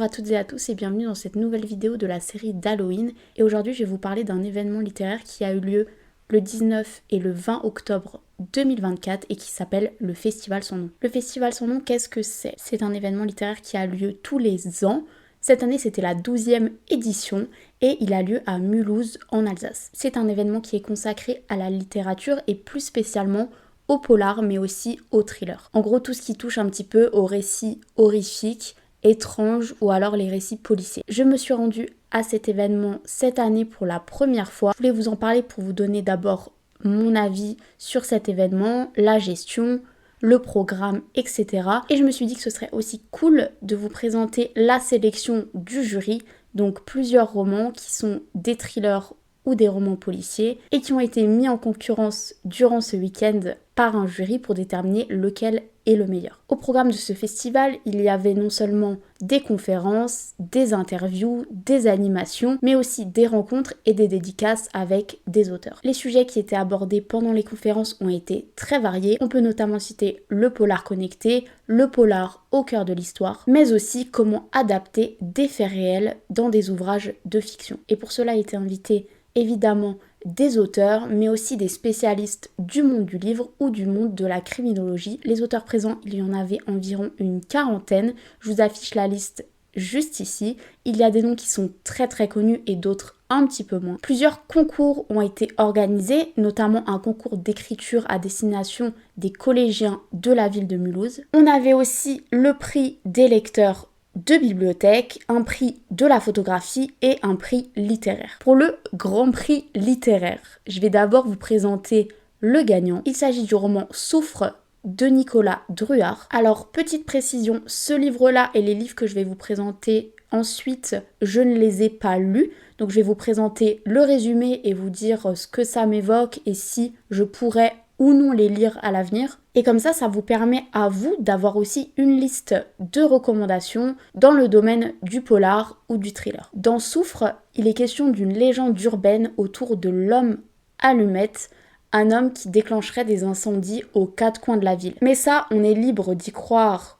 à toutes et à tous et bienvenue dans cette nouvelle vidéo de la série d'Halloween. Et aujourd'hui je vais vous parler d'un événement littéraire qui a eu lieu le 19 et le 20 octobre 2024 et qui s'appelle le Festival Sans Nom. Le Festival Sans Nom, qu'est-ce que c'est? C'est un événement littéraire qui a lieu tous les ans. Cette année c'était la 12e édition et il a lieu à Mulhouse en Alsace. C'est un événement qui est consacré à la littérature et plus spécialement au polar mais aussi au thriller. En gros tout ce qui touche un petit peu aux récits horrifiques, étranges ou alors les récits policiers. Je me suis rendue à cet événement cette année pour la première fois. Je voulais vous en parler pour vous donner d'abord mon avis sur cet événement, la gestion, le programme, etc. Et je me suis dit que ce serait aussi cool de vous présenter la sélection du jury, donc plusieurs romans qui sont des thrillers ou des romans policiers et qui ont été mis en concurrence durant ce week-end par un jury pour déterminer lequel est le meilleur. Au programme de ce festival, il y avait non seulement des conférences, des interviews, des animations, mais aussi des rencontres et des dédicaces avec des auteurs. Les sujets qui étaient abordés pendant les conférences ont été très variés. On peut notamment citer le polar connecté, le polar au cœur de l'histoire, mais aussi comment adapter des faits réels dans des ouvrages de fiction. Et pour cela a été invité évidemment des auteurs, mais aussi des spécialistes du monde du livre ou du monde de la criminologie. Les auteurs présents, il y en avait environ une quarantaine. Je vous affiche la liste juste ici. Il y a des noms qui sont très connus et d'autres un petit peu moins. Plusieurs concours ont été organisés, notamment un concours d'écriture à destination des collégiens de la ville de Mulhouse. On avait aussi le prix des lecteurs de bibliothèque, un prix de la photographie et un prix littéraire. Pour le grand prix littéraire, je vais d'abord vous présenter le gagnant. Il s'agit du roman Souffre de Nicolas Druard. Alors, petite précision, ce livre-là et les livres que je vais vous présenter ensuite, je ne les ai pas lus. Donc, je vais vous présenter le résumé et vous dire ce que ça m'évoque et si je pourrais ou non les lire à l'avenir. Et comme ça vous permet à vous d'avoir aussi une liste de recommandations dans le domaine du polar ou du thriller. Dans Souffre, il est question d'une légende urbaine autour de l'homme allumette, un homme qui déclencherait des incendies aux quatre coins de la ville. Mais ça, on est libre d'y croire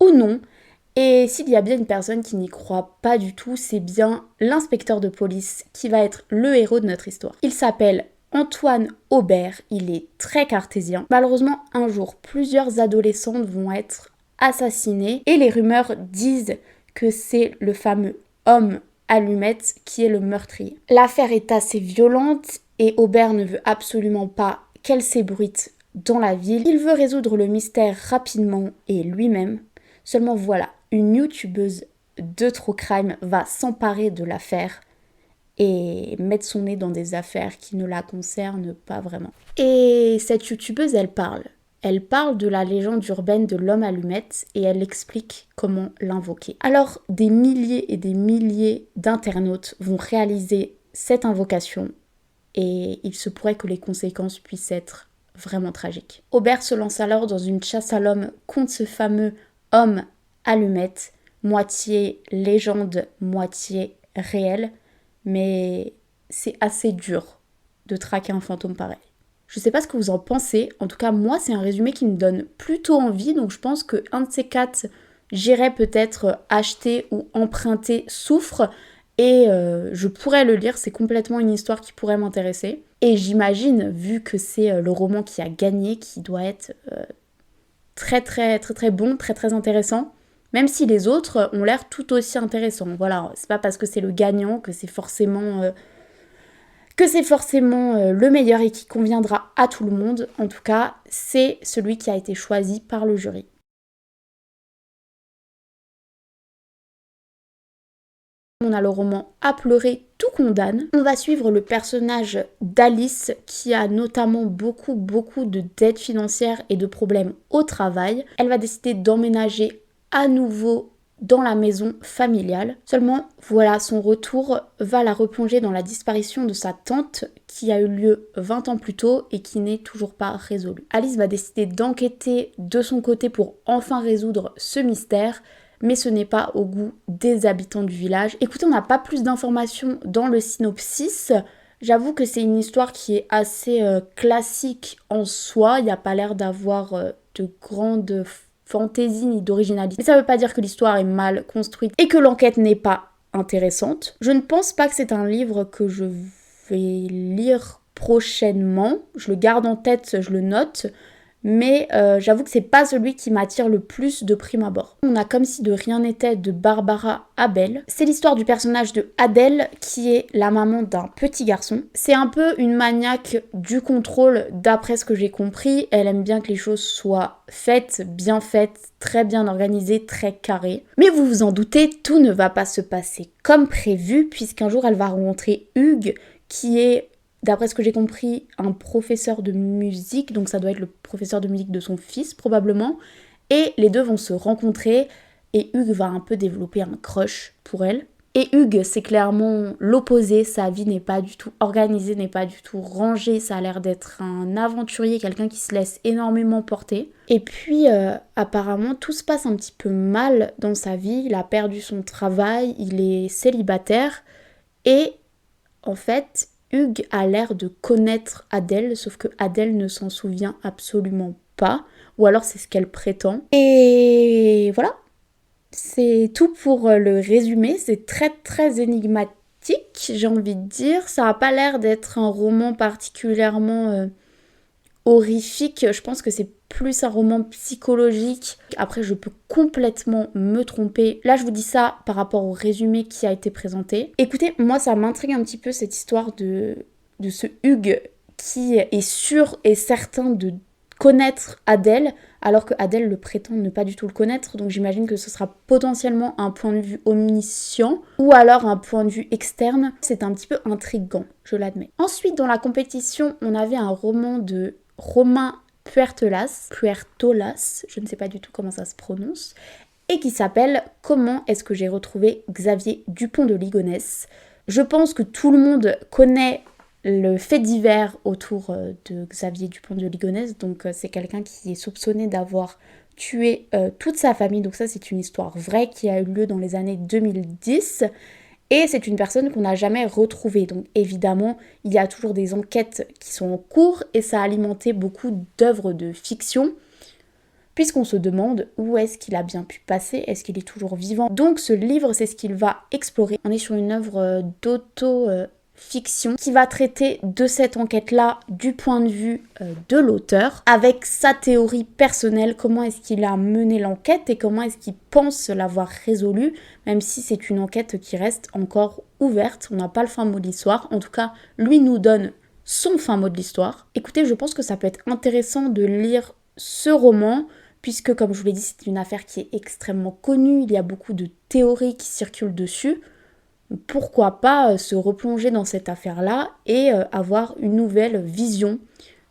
ou non. Et s'il y a bien une personne qui n'y croit pas du tout, c'est bien l'inspecteur de police qui va être le héros de notre histoire. Il s'appelle Antoine Aubert, il est très cartésien. Malheureusement, un jour, plusieurs adolescentes vont être assassinées et les rumeurs disent que c'est le fameux homme allumette qui est le meurtrier. L'affaire est assez violente et Aubert ne veut absolument pas qu'elle s'ébruite dans la ville. Il veut résoudre le mystère rapidement et lui-même. Seulement voilà, une youtubeuse de true crime va s'emparer de l'affaire et mettre son nez dans des affaires qui ne la concernent pas vraiment. Et cette youtubeuse, elle parle de la légende urbaine de l'homme allumette et elle explique comment l'invoquer. Alors, des milliers et des milliers d'internautes vont réaliser cette invocation et il se pourrait que les conséquences puissent être vraiment tragiques. Aubert se lance alors dans une chasse à l'homme contre ce fameux homme allumette, moitié légende, moitié réel. Mais c'est assez dur de traquer un fantôme pareil. Je sais pas ce que vous en pensez, en tout cas moi c'est un résumé qui me donne plutôt envie, donc je pense qu'un de ces quatre, j'irai peut-être acheter ou emprunter Souffre et je pourrais le lire, c'est complètement une histoire qui pourrait m'intéresser. Et j'imagine, vu que c'est le roman qui a gagné, qui doit être très bon, très intéressant. Même si les autres ont l'air tout aussi intéressants. Voilà, c'est pas parce que c'est le gagnant que c'est forcément le meilleur et qui conviendra à tout le monde. En tout cas, c'est celui qui a été choisi par le jury. On a le roman À pleurer, tout condamne. On va suivre le personnage d'Alice qui a notamment beaucoup de dettes financières et de problèmes au travail. Elle va décider d'emménager à nouveau dans la maison familiale. Seulement, voilà, son retour va la replonger dans la disparition de sa tante qui a eu lieu 20 ans plus tôt et qui n'est toujours pas résolue. Alice va décider d'enquêter de son côté pour enfin résoudre ce mystère, mais ce n'est pas au goût des habitants du village. Écoutez, on n'a pas plus d'informations dans le synopsis. J'avoue que c'est une histoire qui est assez classique en soi. Il n'y a pas l'air d'avoir de grandes fantaisie ni d'originalité. Mais ça veut pas dire que l'histoire est mal construite et que l'enquête n'est pas intéressante. Je ne pense pas que c'est un livre que je vais lire prochainement. Je le garde en tête, je le note. Mais j'avoue que c'est pas celui qui m'attire le plus de prime abord. On a Comme si de rien n'était de Barbara Abel. C'est l'histoire du personnage de Adèle qui est la maman d'un petit garçon. C'est un peu une maniaque du contrôle d'après ce que j'ai compris. Elle aime bien que les choses soient faites, très bien organisées, très carrées. Mais vous vous en doutez, tout ne va pas se passer comme prévu puisqu'un jour elle va rencontrer Hugues qui est, d'après ce que j'ai compris, un professeur de musique, donc ça doit être le professeur de musique de son fils probablement, et les deux vont se rencontrer et Hugues va un peu développer un crush pour elle. Et Hugues, c'est clairement l'opposé, sa vie n'est pas du tout organisée, n'est pas du tout rangée, ça a l'air d'être un aventurier, quelqu'un qui se laisse énormément porter. Et puis apparemment tout se passe un petit peu mal dans sa vie, il a perdu son travail, il est célibataire et en fait Hugues a l'air de connaître Adèle, sauf que Adèle ne s'en souvient absolument pas, ou alors c'est ce qu'elle prétend. Et voilà, c'est tout pour le résumé, c'est très très énigmatique, j'ai envie de dire. Ça n'a pas l'air d'être un roman particulièrement horrifique, je pense que c'est plus un roman psychologique. Après, je peux complètement me tromper. Là, je vous dis ça par rapport au résumé qui a été présenté. Écoutez, moi, ça m'intrigue un petit peu cette histoire de ce Hugues qui est sûr et certain de connaître Adèle, alors que Adèle le prétend ne pas du tout le connaître. Donc, j'imagine que ce sera potentiellement un point de vue omniscient ou alors un point de vue externe. C'est un petit peu intriguant, je l'admets. Ensuite, dans la compétition, on avait un roman de Romain Puertolas, je ne sais pas du tout comment ça se prononce, et qui s'appelle Comment est-ce que j'ai retrouvé Xavier Dupont de Ligonnès. Je pense que tout le monde connaît le fait divers autour de Xavier Dupont de Ligonnès, donc c'est quelqu'un qui est soupçonné d'avoir tué toute sa famille, donc ça c'est une histoire vraie qui a eu lieu dans les années 2010. Et c'est une personne qu'on n'a jamais retrouvée. Donc évidemment, il y a toujours des enquêtes qui sont en cours et ça a alimenté beaucoup d'œuvres de fiction puisqu'on se demande où est-ce qu'il a bien pu passer, est-ce qu'il est toujours vivant. Donc ce livre, c'est ce qu'il va explorer. On est sur une œuvre d'auto-fiction qui va traiter de cette enquête-là du point de vue de l'auteur, avec sa théorie personnelle, comment est-ce qu'il a mené l'enquête et comment est-ce qu'il pense l'avoir résolue, même si c'est une enquête qui reste encore ouverte, on n'a pas le fin mot de l'histoire, en tout cas, lui nous donne son fin mot de l'histoire. Écoutez, je pense que ça peut être intéressant de lire ce roman, puisque comme je vous l'ai dit, c'est une affaire qui est extrêmement connue, il y a beaucoup de théories qui circulent dessus. Pourquoi pas se replonger dans cette affaire-là et avoir une nouvelle vision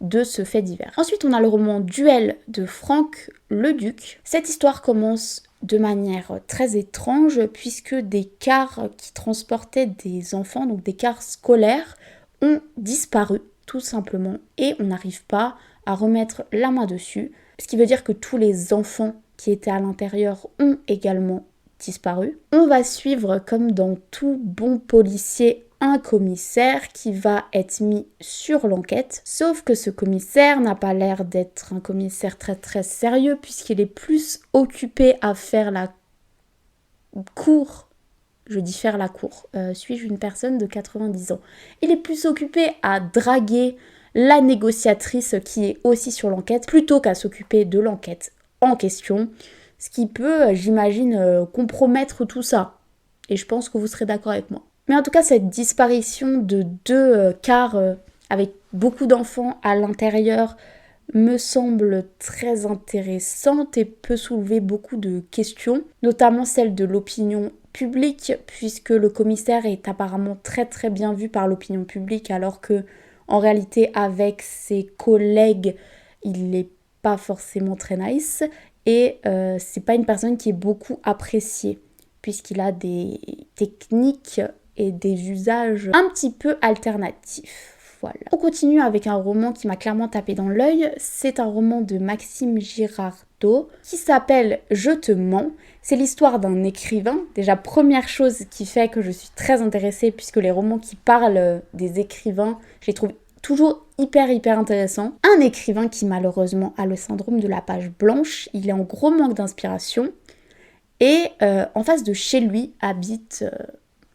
de ce fait divers. Ensuite, on a le roman Duel de Franck Leduc. Cette histoire commence de manière très étrange puisque des cars qui transportaient des enfants, donc des cars scolaires, ont disparu tout simplement et on n'arrive pas à remettre la main dessus. Ce qui veut dire que tous les enfants qui étaient à l'intérieur ont également disparu. On va suivre, comme dans tout bon policier, un commissaire qui va être mis sur l'enquête. Sauf que ce commissaire n'a pas l'air d'être un commissaire très très sérieux puisqu'il est plus occupé à faire la cour. Je dis faire la cour. Suis-je une personne de 90 ans? Il est plus occupé à draguer la négociatrice qui est aussi sur l'enquête plutôt qu'à s'occuper de l'enquête en question. Ce qui peut, j'imagine, compromettre tout ça. Et je pense que vous serez d'accord avec moi. Mais en tout cas, cette disparition de deux cars avec beaucoup d'enfants à l'intérieur me semble très intéressante et peut soulever beaucoup de questions, notamment celle de l'opinion publique, puisque le commissaire est apparemment très très bien vu par l'opinion publique, alors que en réalité, avec ses collègues, il n'est pas forcément très nice. Et c'est pas une personne qui est beaucoup appréciée, puisqu'il a des techniques et des usages un petit peu alternatifs. Voilà. On continue avec un roman qui m'a clairement tapé dans l'œil. C'est un roman de Maxime Girardot qui s'appelle Je te mens. C'est l'histoire d'un écrivain. Déjà, première chose qui fait que je suis très intéressée, puisque les romans qui parlent des écrivains, je les trouve Toujours hyper intéressant. Un écrivain qui malheureusement a le syndrome de la page blanche, il est en gros manque d'inspiration. Et en face de chez lui habite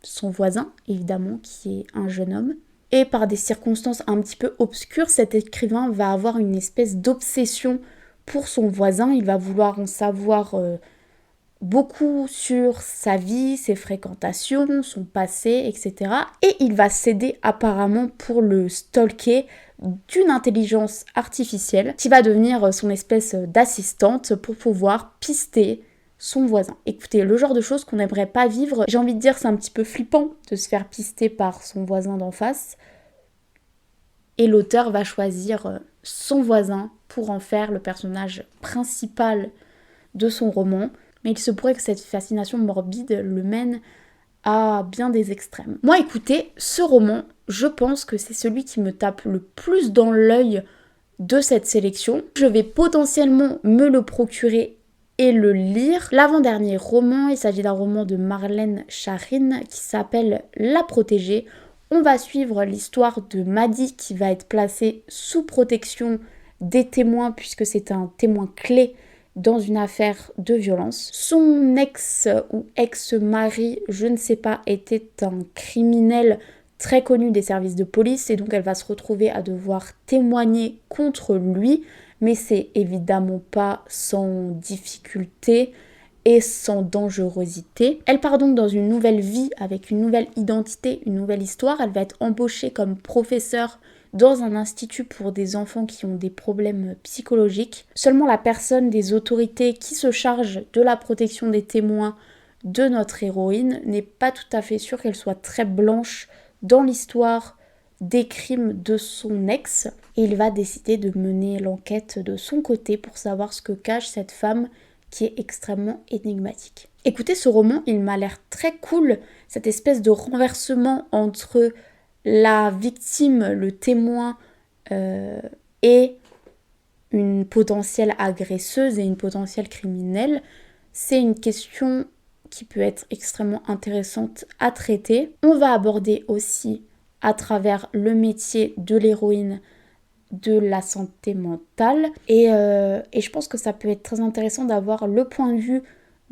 son voisin, évidemment, qui est un jeune homme. Et par des circonstances un petit peu obscures, cet écrivain va avoir une espèce d'obsession pour son voisin. Il va vouloir en savoir beaucoup sur sa vie, ses fréquentations, son passé, etc. Et il va s'aider apparemment pour le stalker d'une intelligence artificielle qui va devenir son espèce d'assistante pour pouvoir pister son voisin. Écoutez, le genre de choses qu'on n'aimerait pas vivre, j'ai envie de dire c'est un petit peu flippant de se faire pister par son voisin d'en face. Et l'auteur va choisir son voisin pour en faire le personnage principal de son roman. Mais il se pourrait que cette fascination morbide le mène à bien des extrêmes. Moi, écoutez, ce roman, je pense que c'est celui qui me tape le plus dans l'œil de cette sélection. Je vais potentiellement me le procurer et le lire. L'avant-dernier roman, il s'agit d'un roman de Marlène Schiarine qui s'appelle La Protégée. On va suivre l'histoire de Maddy qui va être placée sous protection des témoins puisque c'est un témoin clé dans une affaire de violence. Son ex ou ex-mari, je ne sais pas, était un criminel très connu des services de police et donc elle va se retrouver à devoir témoigner contre lui, mais c'est évidemment pas sans difficulté et sans dangerosité. Elle part donc dans une nouvelle vie avec une nouvelle identité, une nouvelle histoire. Elle va être embauchée comme professeure dans un institut pour des enfants qui ont des problèmes psychologiques. Seulement la personne des autorités qui se charge de la protection des témoins de notre héroïne n'est pas tout à fait sûre qu'elle soit très blanche dans l'histoire des crimes de son ex. Et il va décider de mener l'enquête de son côté pour savoir ce que cache cette femme qui est extrêmement énigmatique. Écoutez, ce roman, il m'a l'air très cool, cette espèce de renversement entre la victime, le témoin et une potentielle agresseuse et une potentielle criminelle. C'est une question qui peut être extrêmement intéressante à traiter. On va aborder aussi à travers le métier de l'héroïne de la santé mentale et je pense que ça peut être très intéressant d'avoir le point de vue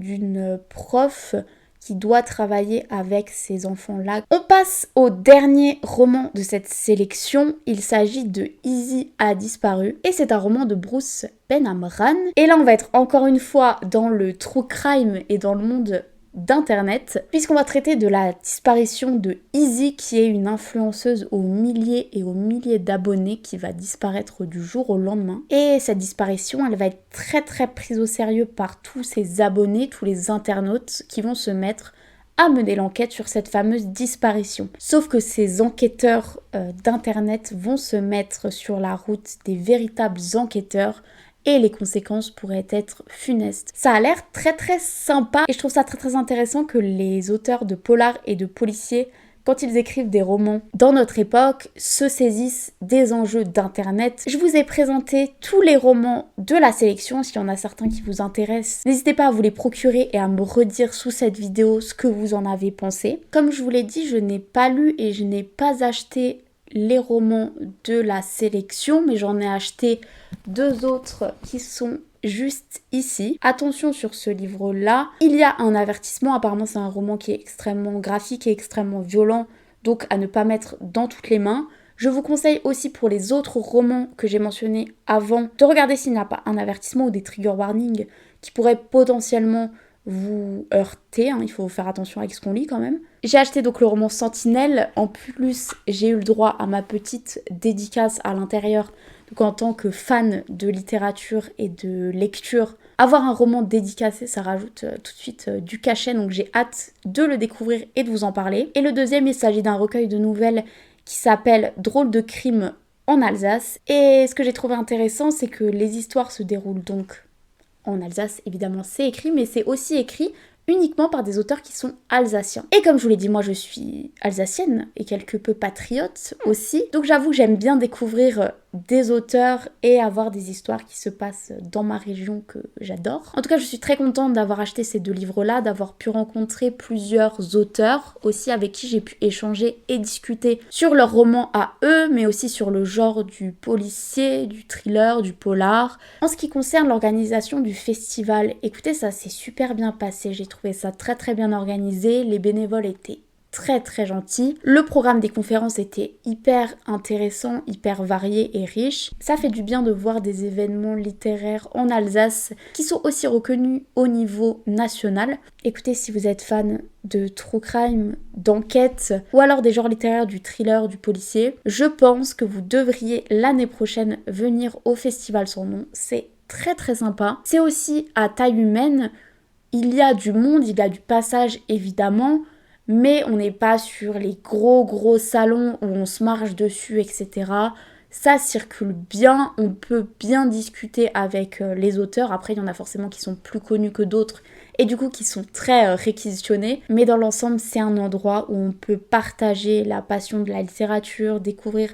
d'une prof qui doit travailler avec ces enfants-là. On passe au dernier roman de cette sélection. Il s'agit de Izzy a disparu et c'est un roman de Bruce Ben-Amran. Et là, on va être encore une fois dans le true crime et dans le monde d'internet, puisqu'on va traiter de la disparition de Izzy, qui est une influenceuse aux milliers et aux milliers d'abonnés qui va disparaître du jour au lendemain. Et cette disparition, elle va être très prise au sérieux par tous ses abonnés, tous les internautes qui vont se mettre à mener l'enquête sur cette fameuse disparition. Sauf que ces enquêteurs d'internet vont se mettre sur la route des véritables enquêteurs et les conséquences pourraient être funestes. Ça a l'air très sympa et je trouve ça très intéressant que les auteurs de polars et de policiers, quand ils écrivent des romans dans notre époque, se saisissent des enjeux d'internet. Je vous ai présenté tous les romans de la sélection, s'il y en a certains qui vous intéressent, n'hésitez pas à vous les procurer et à me redire sous cette vidéo ce que vous en avez pensé. Comme je vous l'ai dit, je n'ai pas lu et je n'ai pas acheté les romans de la sélection, mais j'en ai acheté 2 autres qui sont juste ici. Attention sur ce livre-là, il y a un avertissement, apparemment c'est un roman qui est extrêmement graphique et extrêmement violent, donc à ne pas mettre dans toutes les mains. Je vous conseille aussi pour les autres romans que j'ai mentionnés avant de regarder s'il n'y a pas un avertissement ou des trigger warnings qui pourraient potentiellement vous heurter, il faut faire attention avec ce qu'on lit quand même. J'ai acheté donc le roman Sentinelle, en plus j'ai eu le droit à ma petite dédicace à l'intérieur, donc en tant que fan de littérature et de lecture, avoir un roman dédicacé ça rajoute tout de suite du cachet, donc j'ai hâte de le découvrir et de vous en parler. Et le deuxième, il s'agit d'un recueil de nouvelles qui s'appelle Drôle de crime en Alsace, et ce que j'ai trouvé intéressant c'est que les histoires se déroulent donc en Alsace, évidemment c'est écrit, mais c'est aussi écrit uniquement par des auteurs qui sont alsaciens. Et comme je vous l'ai dit, moi je suis alsacienne et quelque peu patriote aussi, donc j'avoue j'aime bien découvrir des auteurs et avoir des histoires qui se passent dans ma région que j'adore. En tout cas, je suis très contente d'avoir acheté ces 2 livres-là, d'avoir pu rencontrer plusieurs auteurs aussi avec qui j'ai pu échanger et discuter sur leurs romans à eux, mais aussi sur le genre du policier, du thriller, du polar. En ce qui concerne l'organisation du festival, écoutez, ça s'est super bien passé. J'ai trouvé ça très très bien organisé. Les bénévoles étaient très très gentil. Le programme des conférences était hyper intéressant, hyper varié et riche. Ça fait du bien de voir des événements littéraires en Alsace qui sont aussi reconnus au niveau national. Écoutez, si vous êtes fan de true crime, d'enquête ou alors des genres littéraires, du thriller, du policier, je pense que vous devriez l'année prochaine venir au Festival Sans Nom. C'est très très sympa. C'est aussi à taille humaine. Il y a du monde, il y a du passage évidemment, mais on n'est pas sur les gros salons où on se marche dessus, etc. Ça circule bien, on peut bien discuter avec les auteurs. Après, il y en a forcément qui sont plus connus que d'autres et du coup qui sont très réquisitionnés. Mais dans l'ensemble, c'est un endroit où on peut partager la passion de la littérature, découvrir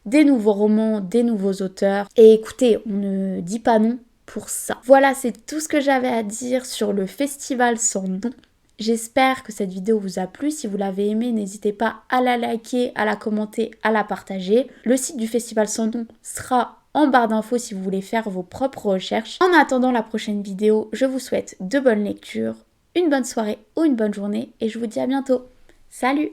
des nouveaux romans, des nouveaux auteurs. Et écoutez, on ne dit pas non pour ça. Voilà, c'est tout ce que j'avais à dire sur le Festival Sans Nom. J'espère que cette vidéo vous a plu. Si vous l'avez aimée, n'hésitez pas à la liker, à la commenter, à la partager. Le site du Festival Sans Nom sera en barre d'infos si vous voulez faire vos propres recherches. En attendant la prochaine vidéo, je vous souhaite de bonnes lectures, une bonne soirée ou une bonne journée et je vous dis à bientôt. Salut!